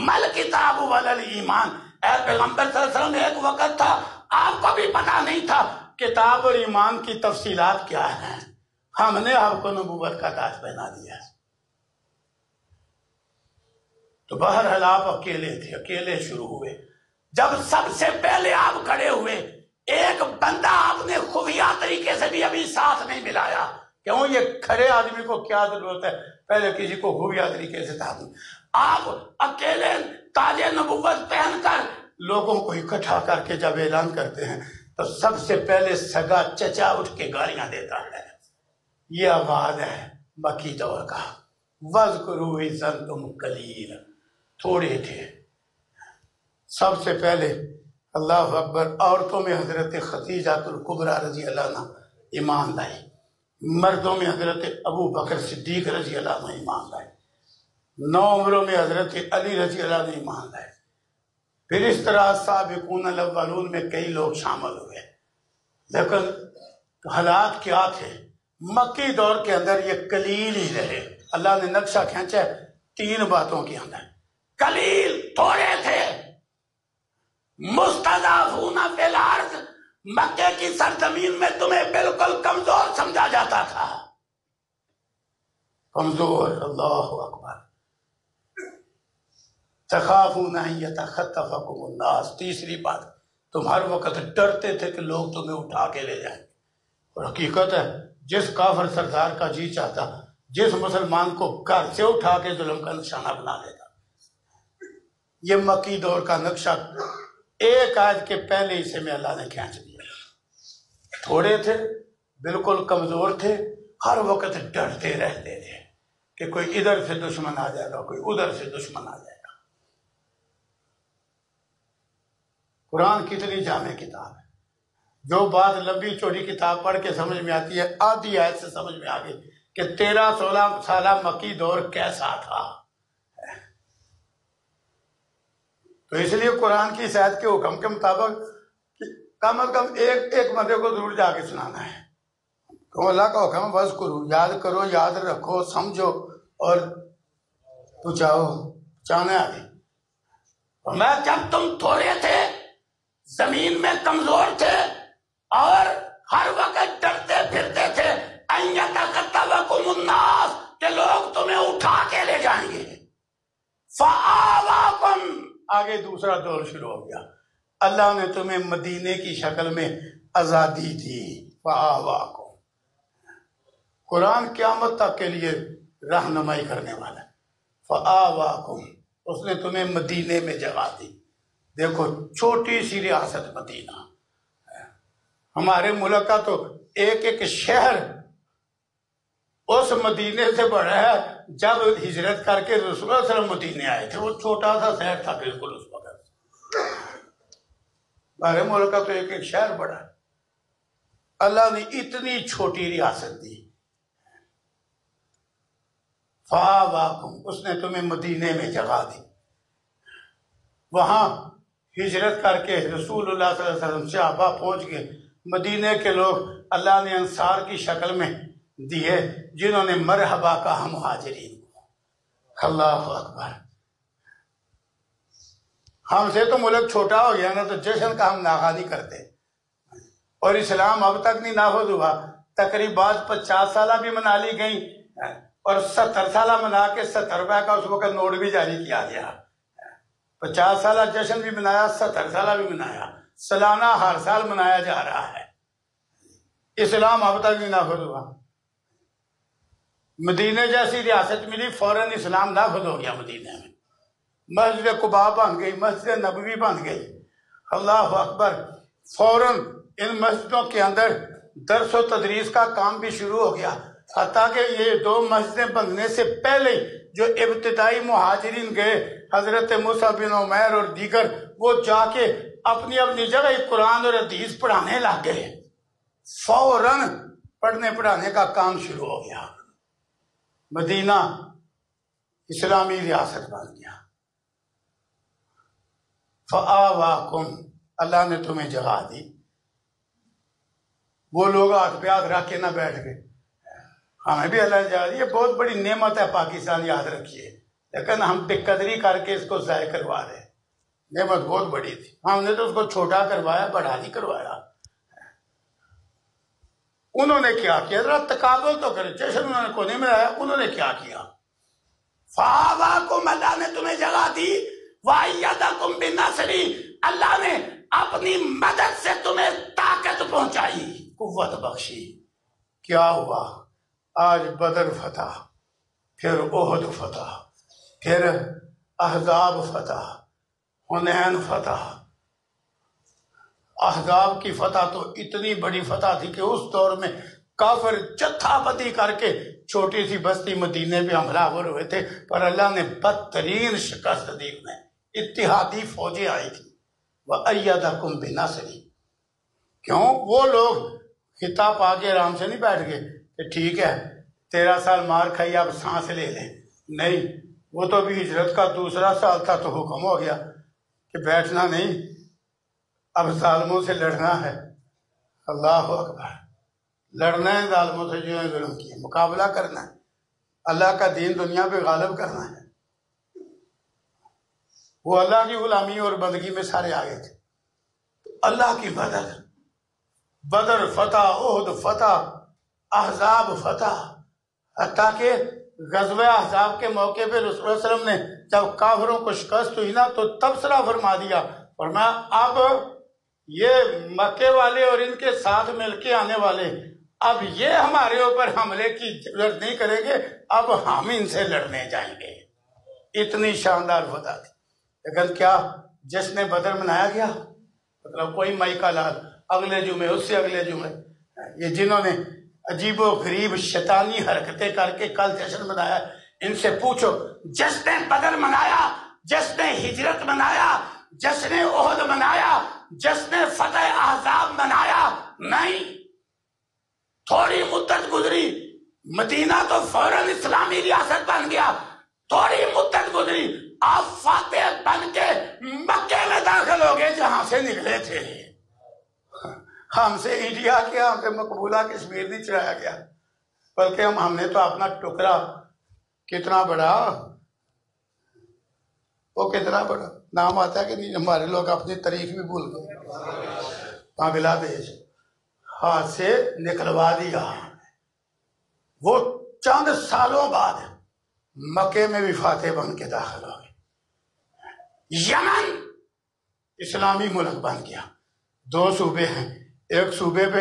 مل کتاب ولا الایمان. اے پیغمبر صلی اللہ علیہ وسلم ایک وقت تھا آپ کو بھی پتا نہیں تھا کتاب اور ایمان کی تفصیلات کیا ہیں. ہم نے آپ کو نبوت کا تاج پہنا دیا. تو بہرحال آپ اکیلے تھے، اکیلے شروع ہوئے. جب سب سے پہلے آپ کھڑے ہوئے ایک بندہ آپ نے خفیہ طریقے سے بھی ابھی ساتھ نہیں ملایا. کیوں؟ یہ کھڑے آدمی کو کیا ضرورت ہے پہلے کسی کو خفیہ طریقے سے ساتھ. آپ اکیلے تاج نبوت پہن کر لوگوں کو اکٹھا کر کے جب اعلان کرتے ہیں تو سب سے پہلے سگا چچا اٹھ کے گالیاں دیتا ہے. یہ آغاز ہے مکی دور کا. وَاذْكُرُوا إِذْ أَنْتُمْ قَلِيلٌ، تھوڑے تھے. سب سے پہلے اللہ اکبر عورتوں میں حضرت خدیجہ الکبریٰ رضی اللہ عنہ ایمان لائی. مردوں میں حضرت ابو بکر صدیق رضی اللہ عنہ ایمان لائے. نوعمروں میں حضرت علی رضی اللہ عنہ ایمان لائے. پھر اس طرح سابقون الاولون میں کئی لوگ شامل ہوئے. لیکن حالات کیا تھے؟ مکی دور کے اندر یہ قلیل ہی رہے. اللہ نے نقشہ کھینچا 3 باتوں کے اندر. قلیل، تھوڑے تھے. مستضعفون فی الارض، مکے کی سرزمین میں تمہیں بالکل کمزور سمجھا جاتا تھا. کمزور. اللہ اکبر. تخافون ان یتخطفکم الناس. تیسری بات، تم ہر وقت ڈرتے تھے کہ لوگ تمہیں اٹھا کے لے جائیں. اور حقیقت ہے جس کافر سردار کا جی چاہتا جس مسلمان کو گھر سے اٹھا کے ظلم کا نشانہ بنا لیتا. یہ مکی دور کا نقشہ ایک آیت کے پہلے حصے میں اللہ نے کھینچ دیا. تھوڑے تھے، بالکل کمزور تھے، ہر وقت ڈرتے رہتے تھے کہ کوئی ادھر سے دشمن آ جائے گا، کوئی ادھر سے دشمن آ جائے گا. قرآن کتنی جامع کتاب ہے. جو بات لمبی چوڑی کتاب پڑھ کے سمجھ میں آتی ہے آدھی آیت سے سمجھ میں آ گئی کہ 13-16 سالہ مکی دور کیسا تھا. تو اس لیے قرآن کی صحت کے حکم کے مطابق کم از کم ایک بندے کو ضرور جا کے سنانا ہے. تو اللہ کا حکم بس کرو، یاد کرو، یاد رکھو، سمجھو اور پہنچاؤ. چاہنے آگے میں جب تم تھوڑے تھے، زمین میں کمزور تھے اور ہر وقت ڈرتے پھرتے تھے ان یتخطفکم الناس کہ لوگ تمہیں اٹھا کے لے جائیں گے. فآواکم، آگے دوسرا دور شروع ہو گیا. اللہ نے تمہیں مدینے کی شکل میں آزادی دی. فآواکم، قرآن قیامت تک کے لیے رہنمائی کرنے والا ہے. فآواکم، اس نے تمہیں مدینے میں جگہ دی. دیکھو چھوٹی سی ریاست مدینہ، ہمارے ملک کا تو ایک ایک شہر اس مدینے سے بڑا ہے. جب ہجرت کر کے رسول اللہ صلی اللہ علیہ وسلم مدینے آئے تھے، وہ چھوٹا سا شہر تھا بالکل اس وقت. ہمارے ملک کا تو ایک ایک شہر بڑا ہے. اللہ نے اتنی چھوٹی ریاست دی. فآواکم، اس نے تمہیں مدینے میں جگہ دی. وہاں ہجرت کر کے رسول اللہ صلی اللہ علیہ وسلم صحابہ پہنچ گئے. مدینے کے لوگ اللہ نے انصار کی شکل میں دیے، جنہوں نے مرحبا کہا مہاجرین کو. اللہ اکبر. ہم سے تو ملک چھوٹا ہو گیا نا، تو جشن کا ہم ناغہ نہیں کرتے. اور اسلام اب تک نہیں نافذ ہوا. تقریبات 50 سالہ بھی منا لی گئیں، اور 70 سالہ منا کے 70 روپے کا اس وقت نوٹ بھی جاری کیا گیا. 50 سالہ جشن بھی منایا، 70 سالہ بھی منایا، سالانہ ہر سال منایا جا رہا ہے. اسلام اب تک نہیں نافذ ہوا. مدینے جیسی ریاست ملی، فوراً اسلام نافذ ہو گیا مدینے میں. مسجد قباء بن گئی، مسجد نبوی بن گئی. اللہ اکبر. فوراً ان مسجدوں کے اندر درس و تدریس کا کام بھی شروع ہو گیا. حتیٰ کہ یہ 2 مسجدیں بننے سے پہلے جو ابتدائی مہاجرین گئے، حضرت مصعب بن عمیر اور دیگر، وہ جا کے اپنی اپنی جگہ قرآن اور حدیث پڑھانے لگ گئے. فوراً پڑھنے پڑھانے کا کام شروع ہو گیا. مدینہ اسلامی ریاست بن گیا. فآواکم، اللہ نے تمہیں جگہ دی. وہ لوگ ہاتھ پہ ہاتھ رکھ کے نہ بیٹھ گئے. ہمیں بھی اللہ نے جگہ دی. یہ بہت بڑی نعمت ہے پاکستان، یاد رکھیے. لیکن ہم بے قدری کر کے اس کو ضائع کروا رہے ہیں. نعمت بہت بڑی تھی. ہم نے تو اس کو چھوٹا کروایا، بڑا نہیں کروایا. انہوں نے کیا کیا؟ ذرا تقابل تو کرے. جشن انہوں نے کو نہیں منایا، انہوں نے کیا کیا؟ فآواکم، اللہ نے تمہیں جگہ دی. وَأَيَّدَكُمْ بِنَصْرِهِ، اللہ نے اپنی مدد سے تمہیں طاقت پہنچائی، قوت بخشی. کیا ہوا؟ آج بدر فتح، پھر احد فتح، پھر احزاب فتح، حنین فتح. احزاب کی فتح تو اتنی بڑی فتح تھی کہ اس دور میں کافر جتھا بندی کر کے چھوٹی سی بستی مدینے پہ حملہ آور ہوئے تھے، پر اللہ نے بدترین شکست دی انہیں. اتحادی فوجیں آئی تھی. وَأَيَّدَكُمْ بِنَصْرِهِ. کیوں؟ وہ لوگ خطاب پا کے آرام سے نہیں بیٹھ گئے کہ ٹھیک ہے 13 سال مار کھائی، اب سانس لے لیں. نہیں، وہ تو بھی ہجرت کا دوسرا سال تھا تو حکم ہو گیا کہ بیٹھنا نہیں، اب ظالموں سے لڑنا ہے. اللہ اکبر. لڑنا ہے ظالموں سے جو ہے ظلم کیے، مقابلہ کرنا ہے، اللہ کا دین دنیا پہ غالب کرنا ہے. وہ اللہ کی غلامی اور بندگی میں سارے آگے تھے. اللہ کی مدد، بدر فتح، احد فتح، احزاب فتح. حتیٰ کہ غزوہ احزاب کے موقع پہ رسول اللہ صلی اللہ علیہ وسلم نے جب کافروں کو شکست ہوئی نا، تو تبصرہ فرما دیا، فرمایا اب یہ مکے والے اور ان کے ساتھ مل کے آنے والے اب یہ ہمارے اوپر حملے کی ضرورت نہیں کریں گے، اب ہم ان سے لڑنے جائیں گے. اتنی شاندار فتح تھی. لیکن کیا جشن بدر منایا گیا؟ مطلب کوئی مائی کا لال اگلے جمعے، اس سے اگلے جمعے. یہ جنہوں نے عجیب و غریب شیطانی حرکتیں کر کے کل جشن منایا، ان سے پوچھو جشن بدر منایا، جشن ہجرت منایا، جشن احد منایا، جشن فتح احزاب منایا؟ نہیں. تھوڑی مدت گزری، مدینہ تو فوراً اسلامی ریاست بن گیا. تھوڑی مدت گزری، آپ فاتح بن کے مکے میں داخل ہو گئے جہاں سے نکلے تھے. ہم سے انڈیا کیا، ہم سے مقبولہ کشمیر نہیں چڑھایا گیا، بلکہ ہم نے تو اپنا ٹکڑا کتنا بڑا، وہ کتنا بڑا نام آتا ہے کہ نہیں. ہمارے لوگ اپنی تاریخ بھی بھول گئے. بنگلہ دیش ہاتھ سے نکلوا دیا. وہ چند سالوں بعد مکے میں بھی فاتح بن کے داخل ہو گئے. یمن اسلامی ملک بن گیا. 2 صوبے ہیں، ایک صوبے پہ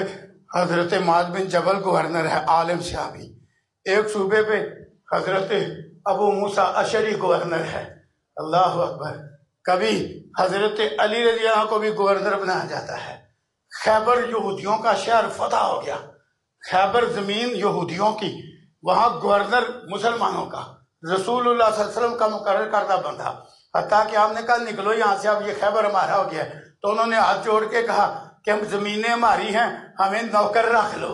حضرت معاذ بن جبل گورنر ہے، عالم صحابی. ایک صوبے پہ حضرت ابو موسیٰ اشعری گورنر ہے. اللہ اکبر. کبھی حضرت علی رضی اللہ عنہ کو بھی گورنر بنایا جاتا ہے. خیبر یہودیوں کا شہر فتح ہو گیا. خیبر زمین یہودیوں کی، وہاں گورنر مسلمانوں کا، رسول اللہ صلی اللہ علیہ وسلم کا مقرر کردہ بندہ. حتیٰ کہ آپ نے کہا نکلو یہاں سے، اب یہ خیبر ہمارا ہو گیا ہے. تو انہوں نے ہاتھ جوڑ کے کہا کہ ہم زمینیں ہماری ہیں، ہمیں نوکر رکھ لو.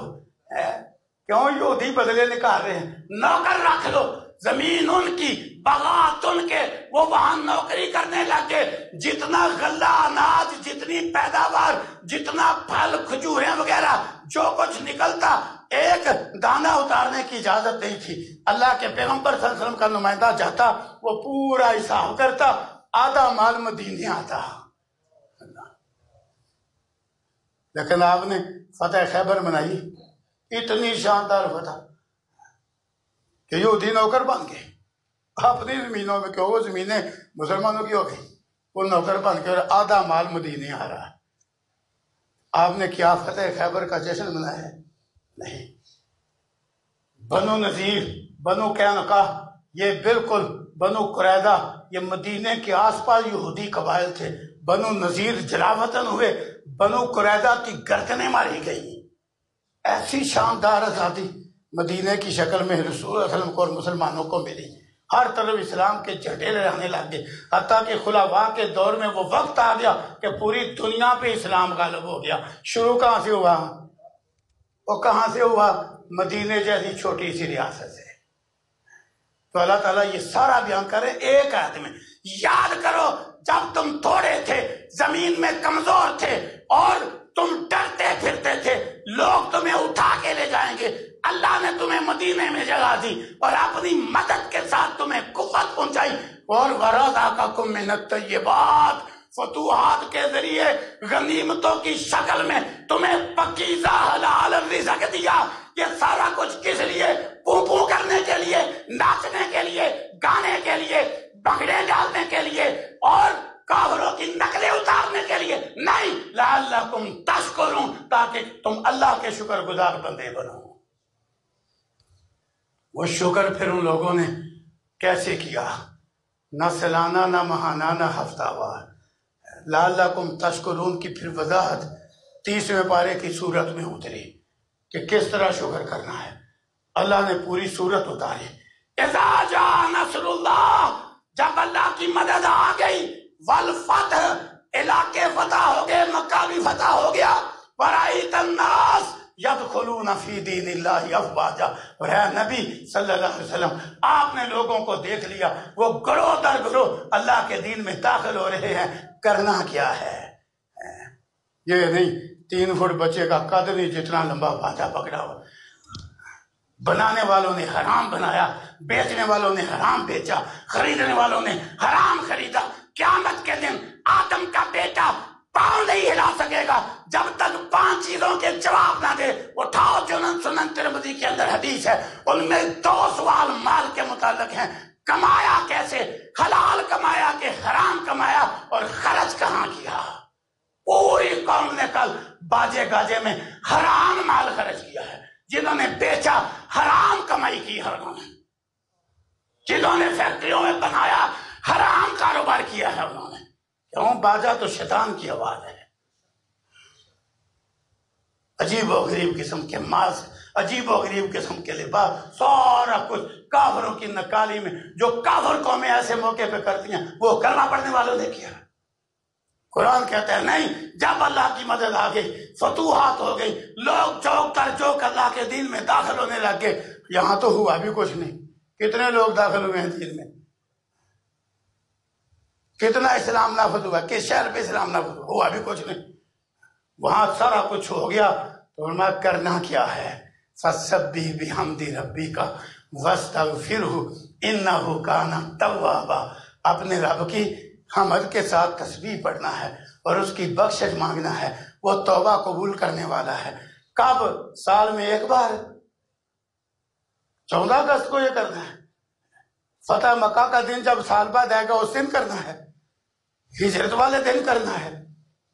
کیوں یہودی بدلے نکال رہے ہیں؟ نوکر رکھ لو، زمین ان کی، باغات ان کے، وہ وہاں نوکری کرنے لگے. جتنا غلہ اناج، جتنی پیداوار، جتنا پھل کھجوریں وغیرہ جو کچھ نکلتا، ایک دانہ اتارنے کی اجازت نہیں تھی. اللہ کے پیغمبر صلی اللہ علیہ وسلم کا نمائندہ جاتا، وہ پورا حساب کرتا، آدھا مال مدینے آتا. لیکن آپ نے فتح خیبر منائی، اتنی شاندار فتح کہ یہودی نوکر بن گئے اپنی زمینوں میں. کیوں؟ وہ زمینیں مسلمانوں کی ہو گئی، وہ نوکر بن کے، اور آدھا مال مدینے آ رہا ہے. آپ نے کیا فتح خیبر کا جشن منایا ہے؟ نہیں. بنو نذیر، بنو قینقاع، یہ بالکل بنو قریظہ، یہ مدینے کے آس پاس یہودی قبائل تھے. بنو نذیر جلاوطن ہوئے، بنو قریظہ کی گردنیں ماری گئی. ایسی شاندار آزادی مدینے کی شکل میں رسول اللہ صلی اللہ علیہ وسلم کو اور مسلمانوں کو ملی. ہر طرف اسلام کے جھنڈے لہرانے لگ گئے. حتیٰ کہ خلفاء کے دور میں وہ وقت آ گیا کہ پوری دنیا پہ اسلام غالب ہو گیا. شروع کہاں سے ہوا؟ وہ کہاں سے ہوا؟ مدینے جیسی چھوٹی سی ریاست سے. تو اللہ تعالیٰ یہ سارا بیان کرے ایک آیت میں. یاد کرو جب تم تھوڑے تھے، زمین میں کمزور تھے، اور تم ڈرتے پھرتے تھے لوگ تمہیں اٹھا کے لے جائیں گے. اللہ نے تمہیں مدینے میں جگہ دی اور اپنی مدد کے ساتھ تمہیں قوت پہنچائی. اور وَرَزَقَكُم مِّنَ الطَّيِّبَاتِ، فتوحات کے ذریعے غنیمتوں کی شکل میں تمہیں پکیزہ حلال رزق دیا. یہ سارا کچھ کس لیے؟ پو کرنے کے لیے، ناچنے کے لیے، گانے کے لیے، بگڑے ڈالنے کے لیے، اور کافروں کی نقلیں اتارنے کے لیے نہیں. لعلکم تشکرون، تاکہ تم اللہ کے شکر گزار بندے بنو. وہ شکر پھر ان لوگوں نے کیسے کیا؟ نہ سالانہ، نہ ماہانہ، نہ ہفتہ وار. لعلکم تشکرون کی پھر وضاحت 30ویں پارے کی صورت میں اتری کہ کس طرح شکر کرنا ہے. اللہ نے پوری صورت اتاری. اذا جاء نصر اللہ، جب اللہ کی مدد آ گئی، والفتح، علاقے فتح ہو گئے، مکہ بھی فتح ہو گیا. ورأیت الناس یدخلون فی دین اللہ افواجا، اور اے نبی صلی اللہ علیہ وسلم آپ نے لوگوں کو دیکھ لیا، وہ گروہ در گروہ اللہ کے دین میں داخل ہو رہے ہیں. کرنا کیا ہے؟ یہ نہیں 3 فٹ بچے کا قد نہیں جتنا لمبا باجا پکڑا ہوا. بنانے والوں نے حرام بنایا، بیچنے والوں نے حرام بیچا، خریدنے والوں نے حرام خریدا. قیامت کے دن آدم کا بیٹا پاؤں نہیں ہلا سکے گا جب تک 5 چیزوں کے جواب نہ دے. اٹھاؤ سنن ترمذی کے اندر حدیث ہے، ان میں 2 سوال مال کے متعلق ہیں. کمایا کیسے؟ حلال کمایا کہ حرام کمایا؟ اور خرچ کہاں کیا؟ پوری قوم نے کل باجے گاجے میں حرام مال خرچ کیا ہے. جنہوں نے بیچا حرام کمائی کی، انہوں نے جنہوں نے فیکٹریوں میں بنایا حرام کاروبار کیا ہے انہوں نے. کیوں؟ باجا تو شیطان کی آواز ہے. عجیب و غریب قسم کے ماس، عجیب و غریب قسم کے لباس، سارا کچھ کافروں کی نکالی میں. جو کافر قومیں ایسے موقع پہ کرتی ہیں وہ کرنا پڑنے والوں نے کیا. قرآن کہتا ہے نہیں، جب اللہ کی مدد آ گئی، فتوحات ہو گئی، لوگ چوک کر چوک اللہ کے دین میں داخل ہونے لگ گئے. یہاں تو ہوا بھی کچھ نہیں. کتنے لوگ داخل ہوئے ہیں دین میں؟ کتنا اسلام نافذ ہوا؟ کس شہر پہ اسلام نافذ ہوا بھی کچھ نہیں. وہاں سارا کچھ ہو گیا. تو میں کرنا کیا ہے؟ فسبح بحمد ربک واستغفرہ انہ کان توابا. اپنے رب کی حمد کے ساتھ تسبیح پڑھنا ہے اور اس کی بخشش مانگنا ہے. وہ توبہ قبول کرنے والا ہے. کب؟ سال میں 1 بار، 14 اگست کو یہ کرنا ہے. فتح مکہ کا دن جب سال بعد آئے گا اس دن کرنا ہے. ہجرت والے دن کرنا ہے،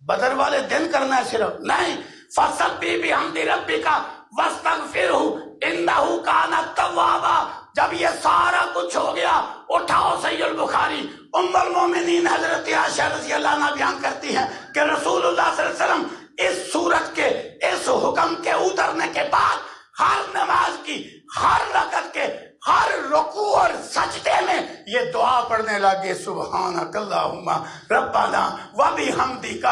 بدر والے دن کرنا ہے صرف نہیں. فَسَبِّحْ بِحَمْدِ رَبِّكَ وَاسْتَغْفِرْهُ إِنَّهُ كَانَ تَوَّابًا. جب یہ سارا کچھ ہو گیا، اٹھاؤ صحیح البخاری. ام المومنین حضرت عائشہ رضی اللہ عنہ بیان کرتی ہیں کہ رسول اللہ صلی اللہ علیہ وسلم اس سورت کے اس حکم کے اترنے کے بعد ہر نماز کی ہر رکعت کے ہر رکوع اور سجدے میں یہ دعا پڑھنے لگے، سبحانک اللہم ربنا وبحمدک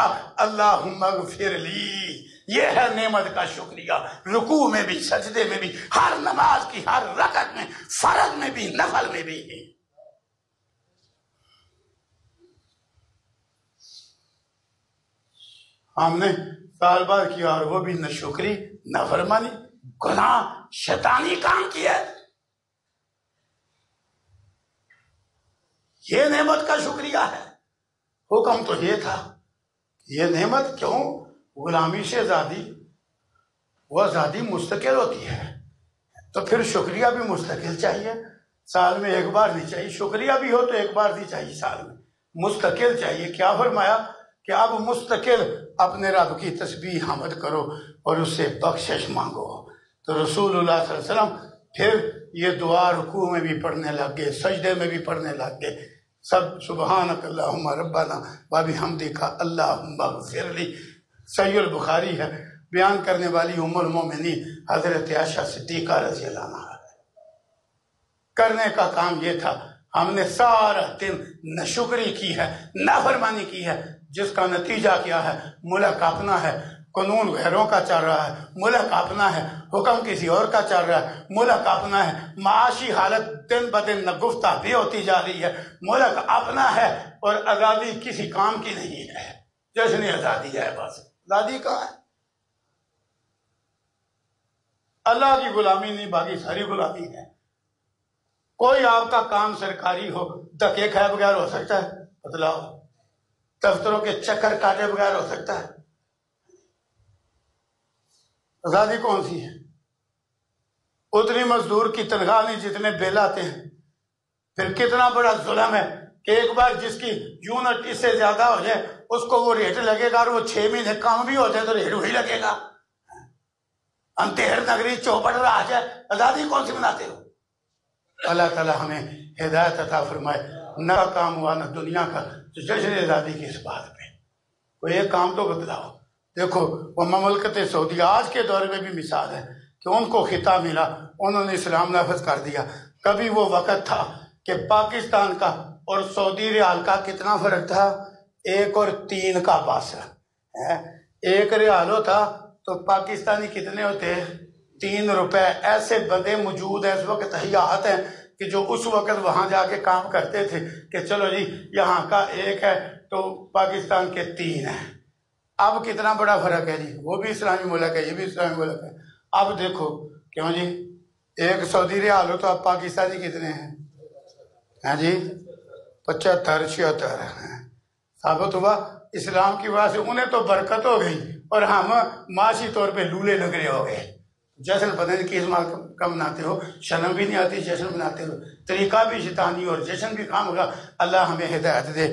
اللہم اغفر لی. یہ ہے نعمت کا شکریہ، رکوع میں بھی، سجدے میں بھی، ہر نماز کی ہر رکعت میں، فرض میں بھی، نفل میں بھی. ہم نے سال بعد کیا اور وہ بھی نہ شکری نہ فرمانی، گناہ شیطانی کام کیا. یہ نعمت کا شکریہ ہے. حکم تو یہ تھا، یہ نعمت کیوں؟ غلامی سے آزادی، وہ آزادی مستقل ہوتی ہے تو پھر شکریہ بھی مستقل چاہیے، سال میں ایک بار نہیں چاہیے. شکریہ بھی ہو تو ایک بار نہیں چاہیے، سال میں مستقل چاہیے. کیا فرمایا کہ اب مستقل اپنے رب کی تسبیح حمد کرو اور اس سے بخشش مانگو. تو رسول اللہ صلی اللہ علیہ وسلم پھر یہ دعا رکوع میں بھی پڑھنے لگ گئے، سجدے میں بھی پڑھنے لگ گئے. سب سبحانک اللہم ربنا وبحمدک اللہم اغفر لی. صحیح البخاری ہے، بیان کرنے والی ام المومنین حضرت عائشہ صدیقہ رضی اللہ عنہ. کرنے کا کام یہ تھا. ہم نے سارا دن ناشکری کی ہے، نافرمانی کی ہے، جس کا نتیجہ کیا ہے؟ ملک اپنا ہے، قانون غیروں کا چل رہا ہے، ملک اپنا ہے، حکم کسی اور کا چل رہا ہے، ملک اپنا ہے، معاشی حالت دن بدن نگفتہ بھی ہوتی جا رہی ہے، ملک اپنا ہے اور آزادی کسی کام کی نہیں ہے. جشن آزادی ہے، بس آزادی کہاں ہے؟ اللہ کی غلامی نہیں، باقی ساری غلامی ہے. کوئی آپ کا کام سرکاری ہو، دھکے کھائے بغیر ہو سکتا ہے؟ بتلاؤ. دفتروں کے چکر کاٹے بغیر ہو سکتا ہے؟ آزادی کون سی ہے؟ اتنی مزدور کی تنخواہ نہیں جتنے بل آتے ہیں. پھر کتنا بڑا ظلم ہے کہ ایک بار جس کی یونٹ اس سے زیادہ ہو جائے اس کو وہ ریٹ لگے گا، اور وہ 6 مہینے کم بھی ہو جائے تو ریٹ وہی لگے گا. انتہر نگری چوپٹ راج ہے، آزادی کون سی بناتے ہو؟ اللہ تعالی ہمیں ہدایت عطا فرمائے. نہ کام ہوا نہ دنیا کا، تو جشن آزادی کی اس بات پہ کوئی ایک کام تو بتلاؤ. دیکھو وہ مملکت سعودیہ آج کے دور میں بھی مثال ہے کہ ان کو خطاب ملا، انہوں نے اسلام نافذ کر دیا. کبھی وہ وقت تھا کہ پاکستان کا اور سعودی ریال کا کتنا فرق تھا؟ 1 اور 3 کا بس. 1 ریال ہوتا تو پاکستانی کتنے ہوتے؟ 3 روپے. ایسے بندے موجود ہیں اس وقت، حیات ہیں کہ جو اس وقت وہاں جا کے کام کرتے تھے کہ چلو جی یہاں کا 1 ہے تو پاکستان کے 3 ہیں. اب کتنا بڑا فرق ہے جی، وہ بھی اسلامی ملک ہے، یہ بھی اسلامی ملک ہے. اب دیکھو کیوں جی 1 سعودی ریال ہو تو اب پاکستانی کتنے ہیں؟ ہاں جی 75 76 ہیں. ثابت ہوا اسلام کی وجہ سے انہیں تو برکت ہو گئی اور ہم معاشی طور پہ لولے لگرے ہو گئے. جشن پتہ نہیں کس مال کا مناتے ہو، شرم بھی نہیں آتی جشن مناتے ہو، طریقہ بھی شیطانی اور جشن بھی کام ہوگا. اللہ ہمیں ہدایت دے.